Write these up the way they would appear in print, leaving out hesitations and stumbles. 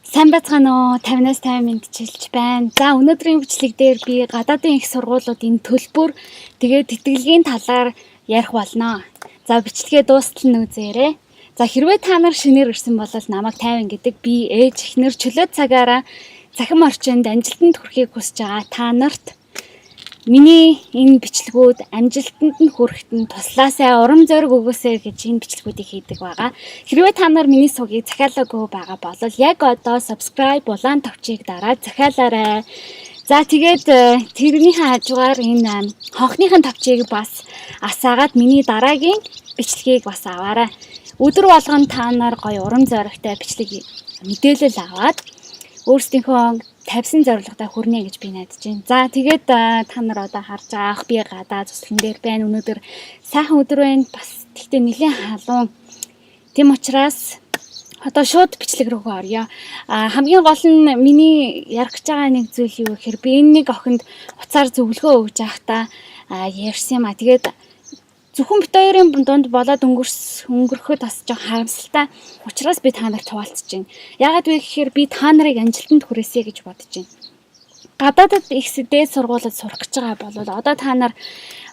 Сайн байцгаана уу? 50-аас 50 мэдчилж байна. За өнөөдрийн бичлэг дээр би гадаадын их сургуулиудын төлбөр тэгээд тэтгэлгийн талаар ярих болно. За бичлэгээ дуустал нь үзээрэй. За хэрвээ та нар шинээр ирсэн бол намайг 50 гэдэг би ээж эхнэр чөлөө цагаараа цахим орчинд амжилтанд хүрэхийг хүсэж байгаа та нарт миний энэ бичлэгүүд амжилтанд нь хүрэхэд нь туслаасай урам зориг өгөөсэй гэж энэ бичлэгүүдийг хийдэг байгаа. Хэрвээ та нар миний сувгийг захиалаагүй байгаа бол яг одоо subscribe улаан товчийг дараад захиалаарай. За тэгээд тэрнийхээ хажуугаар энэ хонхныхын товчийг бас асаагаад миний дараагийн бичлэгийг бас аваарай. Өдөр болгон та нар гоё урам зоригтой бичлэг мэдээлэл аваад өөрсдийнхөө тавьсан зорилготой хүрнэ гэж би найдаж байна. За тэгээд та нар одоо харж байгаа би гадаа цуслан дээр байна. Өнөөдөр сайхан өдөр байна. Бас тэгтээ нэлээд халуун. Тэм учраас одоо шууд бичлэг рүү орё. Хамгийн гол нь миний ярих гэж байгаа нэг зүйл юу гэхээр би энэ нэг охинд уцаар зөвлөгөө өгж байхдаа ярьсан юм а. Тэгээд зөвхөн бит хоёрын дунд болоод өнгөрөхөд бас жоох харамсалтай. Учираас би та нарт хуваалцаж байна. Яагаад вэ гэхээр би та нарыг амжилтанд хүрээсэй гэж бодож байна. Гадаадд их дээд сургуулиуд сурах гэж байгаа бол одоо та нар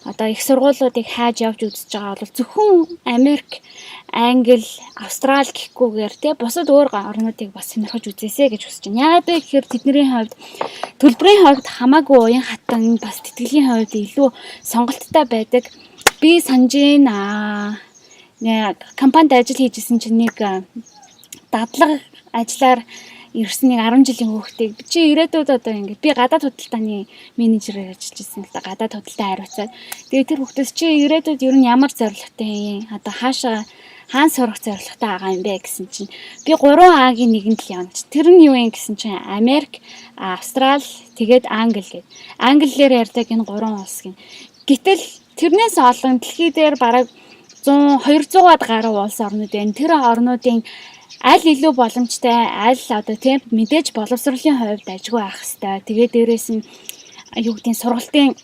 одоо их сургуулиудыг хайж явж үзэж байгаа бол зөвхөн Америк, Англи, Австрали гэхгүйгээр те бусад өөр орнуудыг бас сонирхож үзээсэй гэж хүсэж байна. Яагаад вэ гэхээр тэдний хувьд төлбөрийн хувьд хамаагүй уян хатан бас тэтгэлийн хувьд илүү сонголттой байдаг. Би санаж байна. Компанид ажил хийжсэн чинь нэг дадлага ажиллаар ирсэн нэг 10 жилийн хүүхдийг чи ирээдүйд одоо ингэ би гадаад худалдааны менежерээр ажиллаж ирсэн л да гадаад худалдаа хариуцаад тэгээд тэр хүүхдээс чи ирээдүйд ер нь ямар зорилготой юм одоо хаашаа хаан сурах зорилготой байгаа юм бэ гэсэн чинь би 3А-гийн нэгэнд л явна. Тэр нь юу юм гэсэн чинь Америк, Австрали тэгээд Англи гэд. Англиэр ярьдаг энэ 3 улс гин. Гэтэл тэрнээс олон дэлхий дээр бараг 200-аад гаруй улс орнууд байна. Тэр орнуудын аль илүү боломжтой, аль одоо тийм мэдээж боловсролын хувьд ажгүй байх хэвээр. Тэгээд дээрэс нь юу гэдгийг сургалтын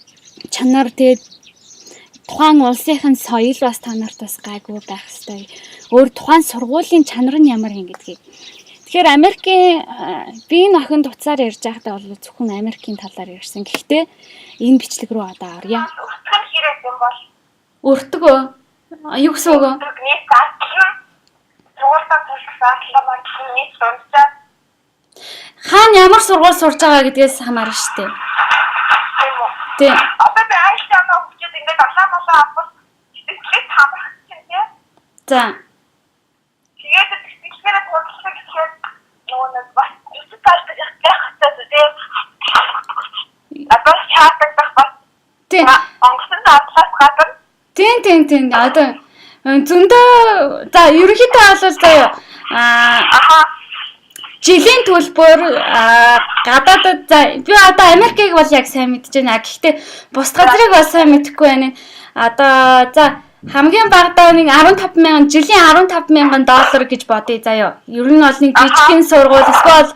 чанар тэгээд тухайн улсынхын соёл бас та нарт бас гайгүй байх хэвээр. Өөр тухайн сургуулийн чанар нь ямар юм гэдгийг. Тэгэхээр Америкийн би энэ охинд уцаар ярьж байхдаа бол зөвхөн Америкийн талаар ярьсан. Гэхдээ энэ бичлэг рүү одоо оръё. Өртгөө. Юу гэсэн үг вэ? Хаана ямар сургууль сурж байгаа гэдгээс хамаарна шүү дээ. Тийм. Одоо би Айнштайн хүүхдүүд ингээд алаа авах сэтгэлээ хамрах чинь тийм. За. Тэгээд сэтгэлээрээ тулах гэхээр нөгөө нэг бас тусдaalдаг байх хэрэгтэй тийм. Одоо чаатах бас. Тийм. Онгоцны атлас гадар. Тийм. Одоо зөндөө за ерөнхийдөө бол заяа жилийн төлбөр гадаадд за би одоо Америкийг бол яг сайн мэдэж байна. Гэхдээ бус газрыг бол сайн мэдэхгүй байна. Одоо за хамгийн багадаа нэг 15,000 жилийн 15,000 доллар гэж бодъё заяа. Ер нь бол нэг жижигхэн сургууль эсвэл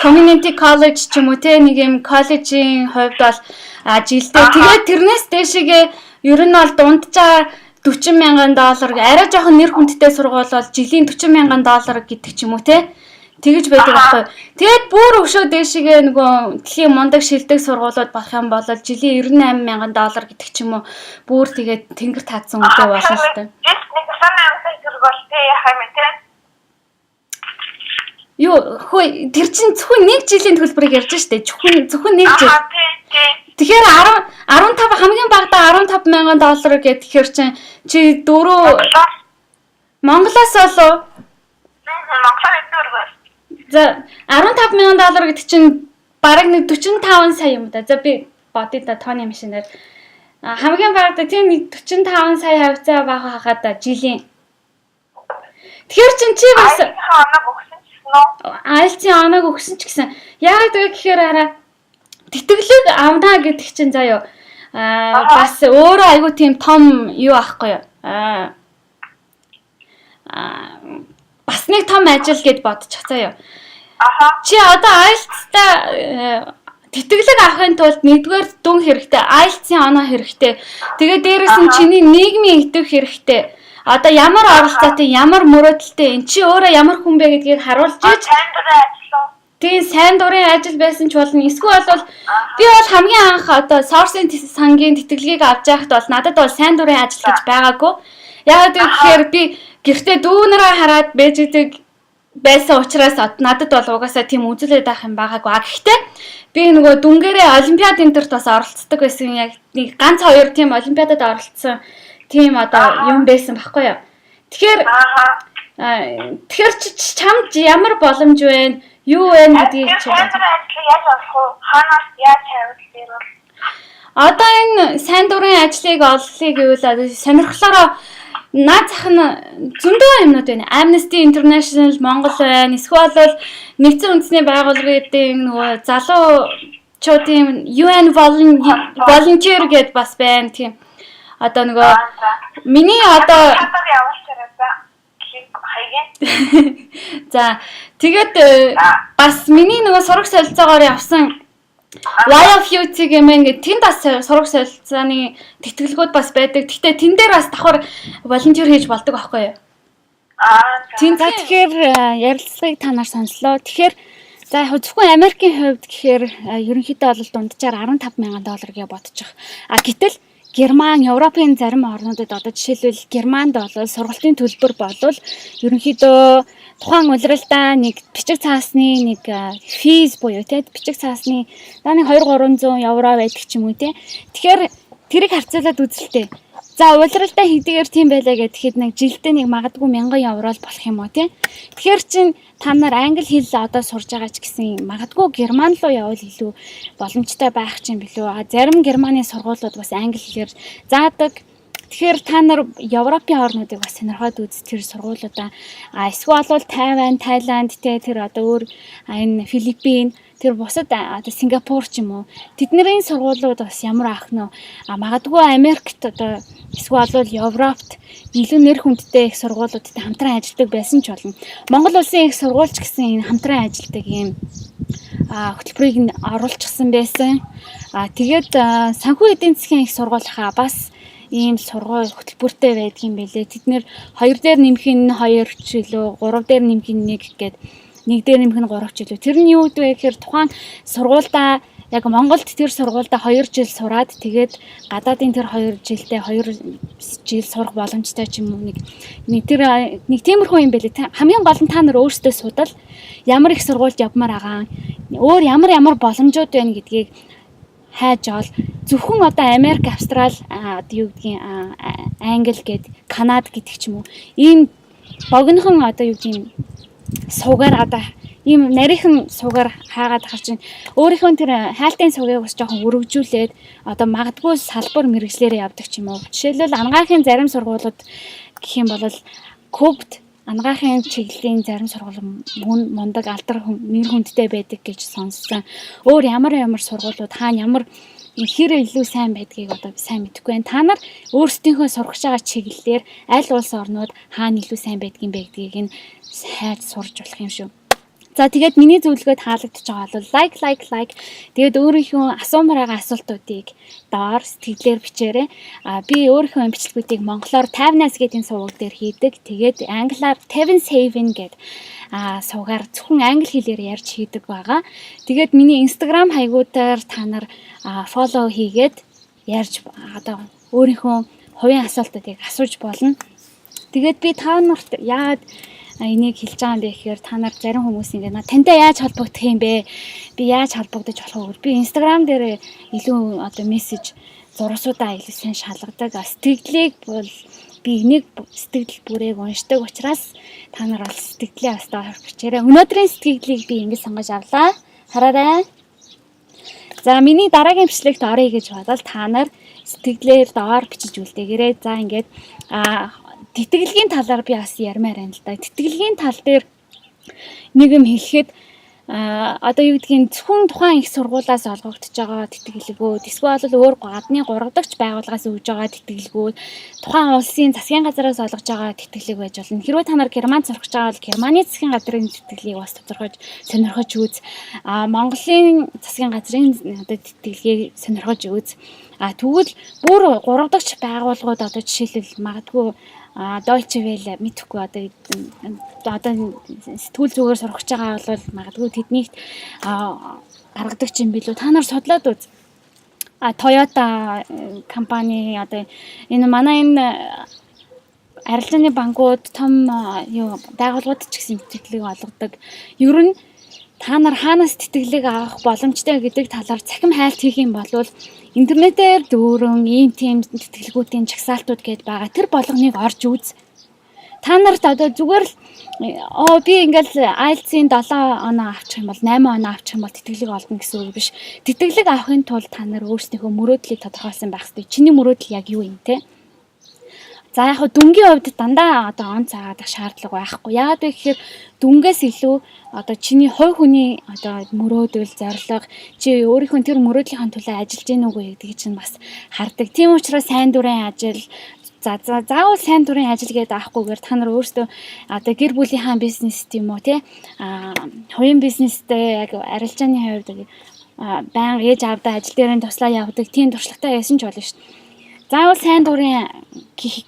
community college ч юм уу те нэг юм коллежийн хувьд бол жилдээ тэгээд тэрнээс дээшгээ ер нь бол дунджаар $40,000 арай жоохон нэр хүндтэй сургууль бол жилийн $40,000 гэдэг ч юм уу те тэгэж байдаг байхгүй. Тэгээд бүр өшөө дээшгээ нөгөө дэлхийн мундаг шилдэг сургуулиуд болох юм бол жилийн $98,000 гэдэг ч юм уу бүр тэгээд тэнгэр таадсан үнэтэй болно л та. Нэг 98,000 төгрөг бол те яхаа юм те. Юу хөө тэр чинь зөвхөн нэг жилийн төлбөрийг ярьж штэ. Зөвхөн нэг жил. Тэгэхээр 15 хамгийн багадаа $15,000 гэхээр чи 4 Монголоос болов? Монголоор эдгээр. За $15,000 гэдэг чинь бараг нэг 45 сая юм да. За би бодъё да тооны машинаар. Хамгийн багадаа тийм нэг 45 сая хавцаа бага хахад жилийн. Тэгэхээр чи бас айлцын оног өгсөн ч гэсэн яагаад вэ гэхээр хараа тэтгэлэг авнаа гэдэг чинь заяа бас өөрөө айгүй тийм том юу аахгүй юу бас нэг том ажил гэд бодчих заяа. Чи одоо айлцтай тэтгэлэг авахын тулд нэгдүгээр дүн хэрэгтэй, айлцын оноо хэрэгтэй. Тэгээд дээрэс нь чиний нийгмийн идэв хэрэгтэй. Одоо ямар оролцоотой, ямар мөрөөдөлтэй, эн чи өөрөө ямар хүн бэ гэдгийг харуулж ийж тийм сайн дурын ажил байсан ч болно. Эсвэл бол би бол хамгийн анх одоо source-ийн сангийн тэтгэлгийг авч яхад бол надад бол сайн дурын ажил гэж байгаагүй. Яагаад гэвэл би гэртээ дүүнэрээ хараад бэждэг байсан учраас надад бол угаасаа тийм үзүүлээд байх юм байгаагүй. Гэхдээ би нөгөө дүнгээрээ олимпиад энтерт бас оролцдог байсан. Яг нэг ганц хоёр тийм олимпиадад оролцсон тийм одоо юм байсан байхгүй юу. Тэгэхээр чамд ямар боломж вэ? Юу вэ гэдгийг чи яаж олох вэ? Хаанаас яаж хариулах вэ? Одоо энэ сайн дурын ажлыг олохыг гэвэл сонирхлоороо наад зах нь зөндөө юмнууд байна. Amnesty International Монгол байна. Эсвэл бол нэгдсэн үндэсний байгууллагын нөгөө залуучуудын UN volunteer гэдээ бас байна. Тийм. Одоо нөгөө миний одоо за тэгээд бас миний нөгөө сурах солилцоогоор явсан Why of you гэмээр тэнд бас сурах солилцооны тэтгэлгүүд бас байдаг. Гэхдээ тэн дээр бас давхар волонтер хийж болдог байхгүй юу? Тэгэхээр ярилцлагыг та нар сонслоо. Тэгэхээр за яг зөвхөн Америкийн хувьд гэхээр ерөнхийдөө бол дунджаар $15,000 гэж бодчих. Гэтэл Герман, Европын зарим орнуудад одоо жишээлбэл Германд бол сургалтын төлбөр болвол ерөнхийдөө тухайн улиралдаа нэг бичиг цаасны нэг физ буюу тийм бичиг цаасны нэг 200-300 евро байдаг ч юм уу тийм. Тэгэхээр тэрийг харьцуулаад үзэлтэй. За улиралдаа хэдийгээр тийм байлаа гэхэд нэг жилдээ нэг магадгүй 1000 евро л болох юм уу тийм. Тэгэхээр чин та нар англи хэл одоо сурж байгаа ч гэсэн магадгүй герман руу явбал илүү боломжтой байх ч юм билүү. Зарим германы сургуулиуд бас англи хэлээр заадаг. Тэгэхээр та нар Европын орнуудыг бас сонирхоод үз тэр сургуулиудаа эсвэл бол Тайван, Тайланд тэр одоо өөр энэ Филиппин тэр бусад одоо Сингапур ч юм уу тэдний сургуулиуд бас ямар ах нь магадгүй Америкт одоо эсвэл бол Европт илүү нэр хүндтэй их сургуулиудтай хамтран ажилладаг байсан ч болно. Монгол улсын их сургуульч гэсэн энэ хамтран ажилладаг ийм хөтөлбөрийг оруулчихсан байсан. Тэгээд санхүү эдийн засгийн их сургуулийнхаа бас ийм сургууль хөтөлбөртэй байдаг юм билээ. Тэд нэр 2 дээр нэмэх нь 2 ч илүү, 3 дээр нэмэх нь 1 гэд 1 дээр нэмэх нь 3 ч илүү. Тэр нь юу вэ гэхээр тухайн сургуульдаа яг Монголд тэр сургуульдаа 2 жил сураад тэгээд гадаадын тэр 2 жилдээ 2 жил сурах боломжтой ч юм уу нэг тиймэрхүү юм билээ. Хамгийн гол нь та нар өөрсдөө судал ямар их сургуульд явмаар байгаа, өөр ямар боломжууд байна гэдгийг хайж ол зөвхөн одоо Америк, Австрал юу гэдгийг Англи гээд Канада гэдэг ч юм уу ийм богинохон одоо юу гэдгийг суугаар одоо ийм нарийнхан суугаар хаагаад ахаар чинь өөрийнхөө тэр хайлтын суугийг бас жоохон өргөжүүлээд одоо магадгүй салбар мэрэгчлэрээ явдаг ч юм уу. Жишээлбэл ангаахын зарим сургуулиуд гэх юм бол Кубт ангаахын чиглэлийн зарим сургууль мундаг алдар нэр хүндтэй байдаг гэж сонссон. Өөр ямар сургуулиуд хаана ямар хэр илүү сайн байдгийг одоо би сайн мэдэхгүй байна. Та нар өөрсдийнхөө сургаж байгаа чиглэлээр аль улс орнууд хаана илүү сайн байдгийг нь хайж сурж болох юм шүү. За тэгээд миний зөвлөгөөд таалагдж байгаа бол лайк. Тэгээд өөрийнхөө асуумаар байгаа асуултуудыг доор сэтгэлээр бичээрэй. Би өөрийнхөө бичлэгүүдийг монголоор Tavnas гэдэг суваг дээр хийдэг. Тэгээд англиар Tavin Saving гэдэг сувгаар зөвхөн англи хэлээр ярьж хийдэг байгаа. Тэгээд миний Instagram хаягуудаар та нар фоллоу хийгээд ярьж одоо өөрийнхөө хувийн асуултуудыг асууж болно. Тэгээд би та нарт яагаад энийг хэлж байгаа юм бэ гэхээр та нар зарим хүмүүс ингэ тантай яаж холбогдох юм бэ? Би яаж холбогдож болох вэ? Би Instagram дээр илүү одоо мессеж зурсуудаа илүү сайн шалгадаг. Сэтгэлийг бол би энийг сэтгэл бүрийг уншдаг учраас та нар бол сэтгэлээ бас доор бичээрэй. Өнөөдрийн сэтгэлийг би ингэ сонгож авлаа. Хараарай. За миний дараагийн бичлэгт оръё гэж бодвол та нар сэтгэлээр доор бичиж үлдээгээрэй. За ингээд тэтгэлгийн талаар би бас ярмаар байна л да. Тэтгэлгийн тал дээр нэг юм хэлэхэд одоо юу гэдгийг зөвхөн тухайн их сургуулиас олгогдож байгаа тэтгэлгүүд эсвэл өөр гадны 3 дахь байгууллагаас өгж байгаа тэтгэлгүүд тухайн улсын засгийн газараас олгож байгаа тэтгэлэг байж болно. Хэрвээ та нар Германд сурах гэж байгаа бол Германы засгийн газрын тэтгэлгийг бас сонирхож үз. Монголын засгийн газрын одоо тэтгэлгийг сонирхож үз. Тэгвэл бүр 3 дахь байгууллагууд одоо жишээлбэл магадгүй Deutsche Welle мэдхгүй одоо сэтгүүл зүгээр сурах гэж байгаа бол магадгүй тэднийх гаргадаг юм билүү. Та нар судлаад үз. Toyota компани одоо энэ манай энэ арилжааны банкуд том байгууллагууд ч гэсэн тэтгэлэг олгодог. Ер нь та нар хаанаас тэтгэлэг авах боломжтой гэдэг талаар цахим хайлт хийх юм бол интернетээр дүүрэн ийм тийм тэтгэлгүүдийн жагсаалтууд гээд байгаа. Тэр болгоныг орж үз. Та нарт одоо зүгээр л би ингээл IELTS-ийн 7 оноо авчих юм бол 8 оноо авчих юм бол тэтгэлэг олно гэсэн үг биш. Тэтгэлэг авахын тулд та нар өөрсдийнхөө мөрөөдлийг тодорхойлсон байх хэрэгтэй. Чиний мөрөөдөл яг юу юм те? За яг хөө дүнгийн хувьд дандаа одоо он цаагаадах шаардлага байхгүй. Яагаад вэ гэхээр дүнгээс илүү одоо чиний хувь хүний одоо мөрөөдөл, зорилго, чи өөрийнхөө тэр мөрөөдлийнхаа төлөө ажиллаж гин үгүй гэдгийг чинь бас хардаг. Тийм учраас сайн дурын ажил заавал сайн дурын ажил гэдэг аахгүйгээр та нар өөрсдөө одоо гэр бүлийнхаа бизнес тийм үү те хувийн бизнестэй яг арилжааны хувьд баян ээж аавдаа ажил дээр нь туслаа явдаг тийм туршлагатай байсан ч болно шүү дээ. Заавал сайн дурын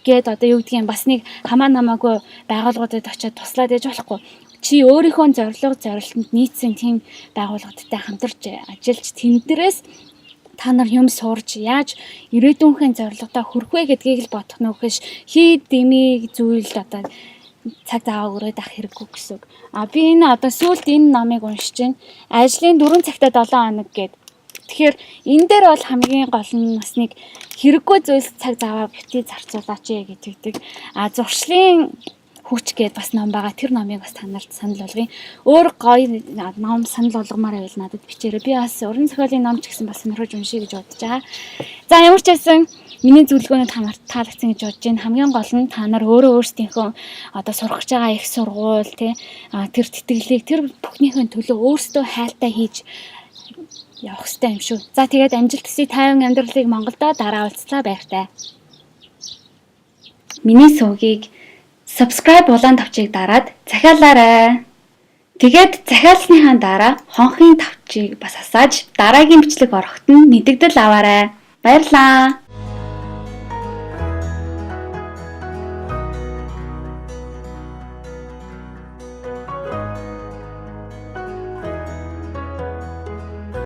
гээд одоо юу гэдгийг бас нэг хамаа намаагүй байгууллагуудад очиод туслаад ээж болохгүй. Чи өөрийнхөө зорилтод нийцсэн тийм байгууллагуудтай хамтарч ажиллаж тэндээс та нар юм сурж яаж ирээдүйнхээ зорилгодоо хүрэх вэ гэдгийг л бодох нөхөш хий дэмий зүйлд одоо цаг зав өгөөд ах хэрэггүй гэсэн. Би энэ одоо сүүлд энэ номыг уншиж байна. Ажлын 4 цагтаа 7 хоног гэдэг. Тэгэхээр энэ дээр бол хамгийн гол нь бас нэг хэрэггүй зүйлс цаг заваа битгий зарцуулаач гэдэг. Зуршлын хүч гэдээ бас ном байгаа. Тэр номыг бас танарт санал болгоё. Өөр гоё ном санал болгомоор байвал надад бичээрэй. Би бас уран зохиолын ном ч гэсэн бас сонирхож уншия гэж бодож байгаа. За ямар ч байсан миний зөвлөгөөнд хамаарт таалагдсан гэж бодож байна. Хамгийн гол нь та нар өөрсдийнхөө одоо сурах гэж байгаа их сургууль тэр тэтгэлийг тэр бүхнийхээ төлөө өөрсдөө хайлтаа хийж явах хэрэгтэй юм шүү. За тэгээд амжилт хүсье, тайван амьдралыг Монголдо дараа уулзлаа баяртай. Миний сувгийг subscribe улаан тавчийг дараад захиалаарай. Тэгээд захиалсныхаа дараа хонхын тавчийг бас асааж дараагийн бичлэг ороход нь мэдэгдэл аваарай. Баярлалаа.